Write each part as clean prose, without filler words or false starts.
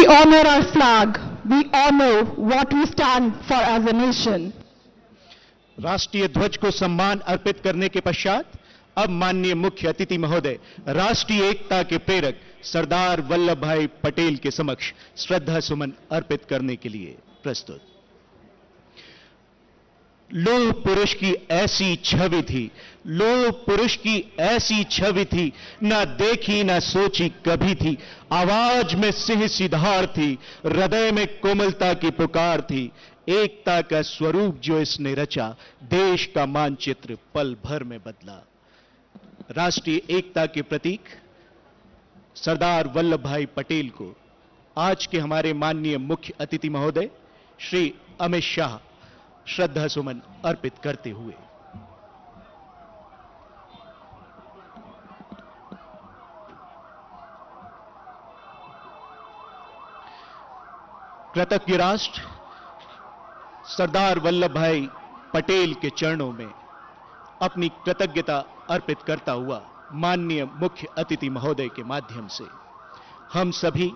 we honor our flag, we honor what we stand for as a nation. राष्ट्रीय ध्वज को सम्मान अर्पित करने के पश्चात अब माननीय मुख्य अतिथि महोदय राष्ट्रीय एकता के प्रेरक सरदार वल्लभ भाई पटेल के समक्ष श्रद्धा सुमन अर्पित करने के लिए प्रस्तुत। लोह पुरुष की ऐसी छवि थी, लोह पुरुष की ऐसी छवि थी, ना देखी ना सोची कभी थी। आवाज में सिंह सी दहाड़ थी, हृदय में कोमलता की पुकार थी। एकता का स्वरूप जो इसने रचा, देश का मानचित्र पल भर में बदला। राष्ट्रीय एकता के प्रतीक सरदार वल्लभ भाई पटेल को आज के हमारे माननीय मुख्य अतिथि महोदय श्री अमित शाह श्रद्धा सुमन अर्पित करते हुए कृतज्ञ राष्ट्र सरदार वल्लभ भाई पटेल के चरणों में अपनी कृतज्ञता अर्पित करता हुआ माननीय मुख्य अतिथि महोदय के माध्यम से हम सभी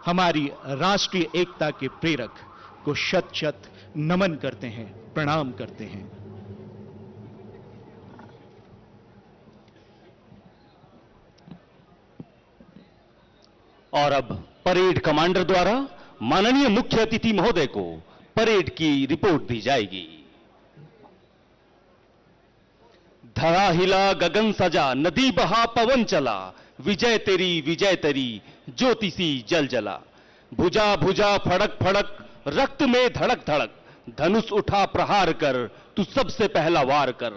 हमारी राष्ट्रीय एकता के प्रेरक को शत शत नमन करते हैं, प्रणाम करते हैं। और अब परेड कमांडर द्वारा माननीय मुख्य अतिथि महोदय को परेड की रिपोर्ट दी जाएगी। धरा हिला गगन सजा, नदी बहा पवन चला, विजय तेरी ज्योति सी जल जला। भुजा भुजा फड़क फड़क, रक्त में धड़क धड़क, धनुष उठा प्रहार कर, तू सबसे पहला वार कर।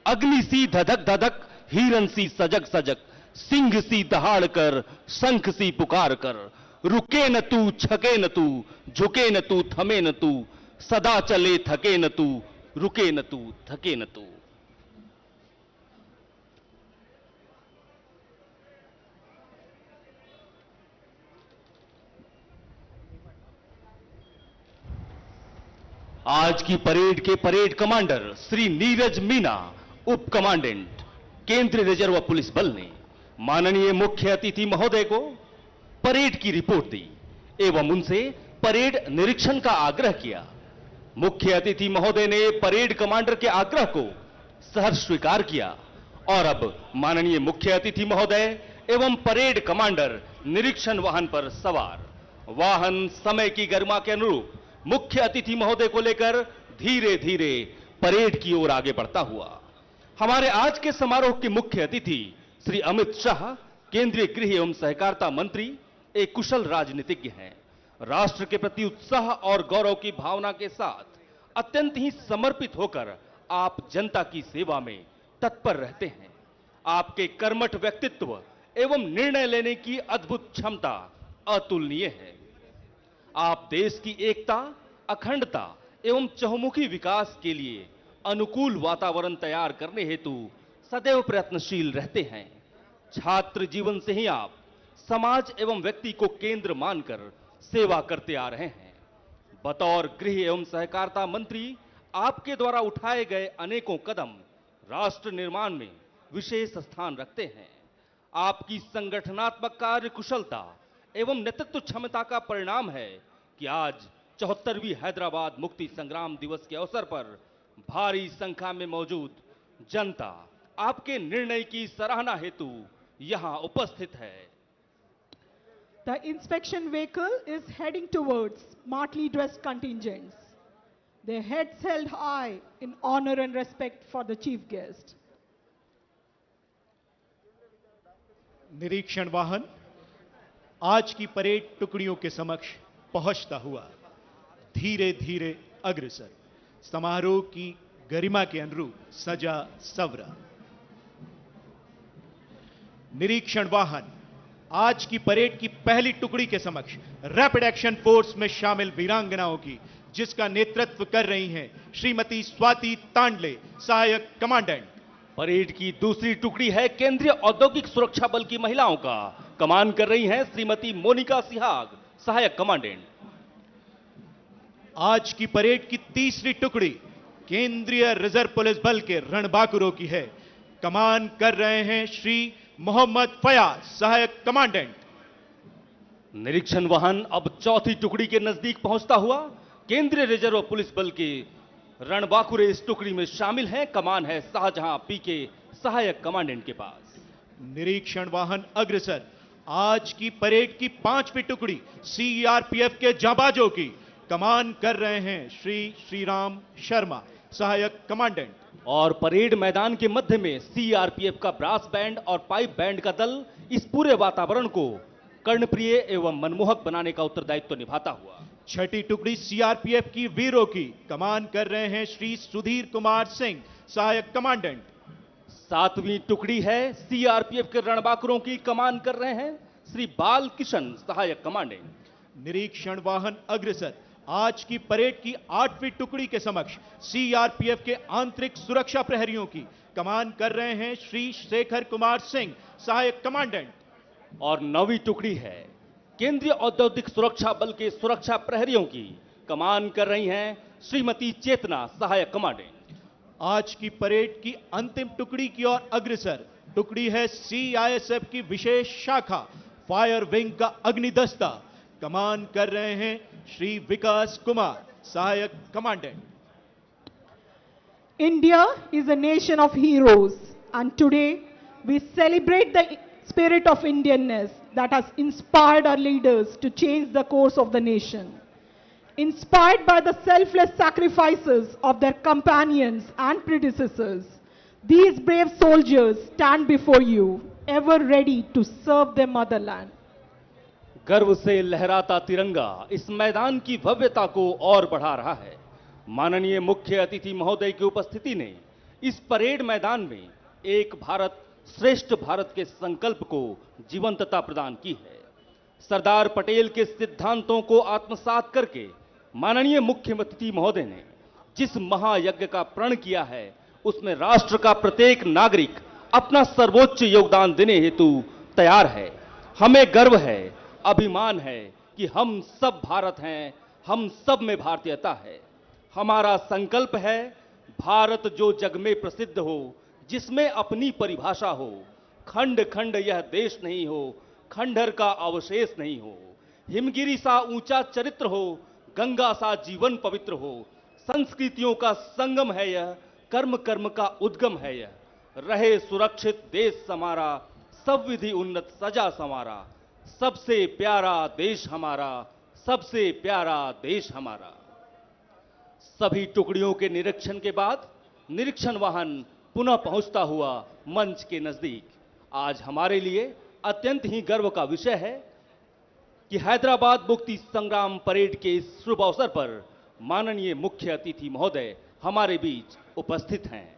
अग्नि सी धधक धधक, हिरन सी सजग सजग, सिंह सी दहाड़ कर, शंख सी पुकार कर। रुके न तू, छके न तू, झुके न तू, थमे न तू, सदा चले थके न तू, रुके न तू, थके न तू। आज की परेड के परेड कमांडर श्री नीरज मीना, उप कमांडेंट केंद्रीय रिजर्व पुलिस बल ने माननीय मुख्य अतिथि महोदय को परेड की रिपोर्ट दी एवं उनसे परेड निरीक्षण का आग्रह किया। मुख्य अतिथि महोदय ने परेड कमांडर के आग्रह को सहर्ष स्वीकार किया और अब माननीय मुख्य अतिथि महोदय एवं परेड कमांडर निरीक्षण वाहन पर सवार। वाहन समय की गरिमा के अनुरूप मुख्य अतिथि महोदय को लेकर धीरे धीरे परेड की ओर आगे बढ़ता हुआ। हमारे आज के समारोह के मुख्य अतिथि श्री अमित शाह, केंद्रीय गृह एवं सहकारिता मंत्री, एक कुशल राजनीतिज्ञ हैं। राष्ट्र के प्रति उत्साह और गौरव की भावना के साथ अत्यंत ही समर्पित होकर आप जनता की सेवा में तत्पर रहते हैं। आपके कर्मठ व्यक्तित्व एवं निर्णय लेने की अद्भुत क्षमता अतुलनीय है। आप देश की एकता, अखंडता एवं चहुमुखी विकास के लिए अनुकूल वातावरण तैयार करने हेतु सदैव प्रयत्नशील रहते हैं। छात्र जीवन से ही आप समाज एवं व्यक्ति को केंद्र मानकर सेवा करते आ रहे हैं। बतौर गृह एवं सहकारिता मंत्री आपके द्वारा उठाए गए अनेकों कदम राष्ट्र निर्माण में विशेष स्थान रखते हैं। आपकी संगठनात्मक कार्य कुशलता एवं नेतृत्व क्षमता का परिणाम है कि आज 74वीं हैदराबाद मुक्ति संग्राम दिवस के अवसर पर भारी संख्या में मौजूद जनता आपके निर्णय की सराहना हेतु यहां उपस्थित है। The inspection vehicle is heading towards smartly dressed contingents, their heads held high in honor and respect for the chief guest. निरीक्षण वाहन आज की परेड टुकड़ियों के समक्ष पहुंचता हुआ धीरे धीरे अग्रसर, समारोह की गरिमा के अनुरूप सजा सवरा। निरीक्षण वाहन आज की परेड की पहली टुकड़ी के समक्ष रैपिड एक्शन फोर्स में शामिल वीरांगनाओं की, जिसका नेतृत्व कर रही हैं श्रीमती स्वाति तांडले, सहायक कमांडेंट। परेड की दूसरी टुकड़ी है केंद्रीय औद्योगिक सुरक्षा बल की महिलाओं का, कमान कर रही हैं श्रीमती मोनिका सिहाग, सहायक कमांडेंट। आज की परेड की तीसरी टुकड़ी केंद्रीय रिजर्व पुलिस बल के रणबांकुरों की है, कमान कर रहे हैं श्री मोहम्मद फयाज, सहायक कमांडेंट। निरीक्षण वाहन अब चौथी टुकड़ी के नजदीक पहुंचता हुआ केंद्रीय रिजर्व पुलिस बल के रणबांकुरे इस टुकड़ी में शामिल है। कमान है शाहजहां पी के सहायक कमांडेंट के पास। निरीक्षण वाहन अग्रसर। आज की परेड की 5वीं टुकड़ी सीआरपीएफ के जाबाजों की कमान कर रहे हैं श्री श्रीराम शर्मा, सहायक कमांडेंट। और परेड मैदान के मध्य में सीआरपीएफ का ब्रास बैंड और पाइप बैंड का दल इस पूरे वातावरण को कर्णप्रिय एवं मनमोहक बनाने का उत्तरदायित्व निभाता हुआ। छठी टुकड़ी सीआरपीएफ की वीरों की कमान कर रहे हैं श्री सुधीर कुमार सिंह, सहायक कमांडेंट। 7वीं टुकड़ी है सीआरपीएफ के रणबांकुरों की कमान कर रहे हैं श्री बाल किशन, सहायक कमांडेंट। निरीक्षण वाहन अग्रसर। आज की परेड की 8वीं टुकड़ी के समक्ष सीआरपीएफ के आंतरिक सुरक्षा प्रहरियों की कमान कर रहे हैं श्री शेखर कुमार सिंह, सहायक कमांडेंट। और 9वीं टुकड़ी है केंद्रीय औद्योगिक सुरक्षा बल के सुरक्षा प्रहरियों की कमान कर रही हैं श्रीमती चेतना, सहायक कमांडेंट। आज की परेड की अंतिम टुकड़ी की ओर अग्रसर टुकड़ी है सीआईएसएफ की विशेष शाखा फायर विंग का अग्निदस्ता। कमान कर रहे हैं श्री विकास कुमार, सहायक commandant. India is a nation of heroes, and today we celebrate the spirit of Indianness that has inspired our leaders to change the course of the nation. Inspired by the selfless sacrifices of their companions and predecessors, these brave soldiers stand before you, ever ready to serve their motherland. गर्व से लहराता तिरंगा इस मैदान की भव्यता को और बढ़ा रहा है। माननीय मुख्य अतिथि महोदय की उपस्थिति ने इस परेड मैदान में एक भारत श्रेष्ठ भारत के संकल्प को जीवंतता प्रदान की है। सरदार पटेल के सिद्धांतों को आत्मसात करके माननीय मुख्य अतिथि महोदय ने जिस महायज्ञ का प्रण किया है, उसमें राष्ट्र का प्रत्येक नागरिक अपना सर्वोच्च योगदान देने हेतु तैयार है। हमें गर्व है, अभिमान है कि हम सब भारत हैं, हम सब में भारतीयता है। हमारा संकल्प है भारत जो जग में प्रसिद्ध हो, जिसमें अपनी परिभाषा हो, खंड खंड यह देश नहीं हो, खंडहर का अवशेष नहीं हो, हिमगिरी सा ऊंचा चरित्र हो, गंगा सा जीवन पवित्र हो, संस्कृतियों का संगम है यह, कर्म कर्म का उद्गम है यह, रहे सुरक्षित देश हमारा, सब विधि उन्नत सजा संवारा, सबसे प्यारा देश हमारा, सबसे प्यारा देश हमारा। सभी टुकड़ियों के निरीक्षण के बाद निरीक्षण वाहन पुनः पहुंचता हुआ मंच के नजदीक। आज हमारे लिए अत्यंत ही गर्व का विषय है कि हैदराबाद मुक्ति संग्राम परेड के इस शुभ अवसर पर माननीय मुख्य अतिथि महोदय हमारे बीच उपस्थित हैं।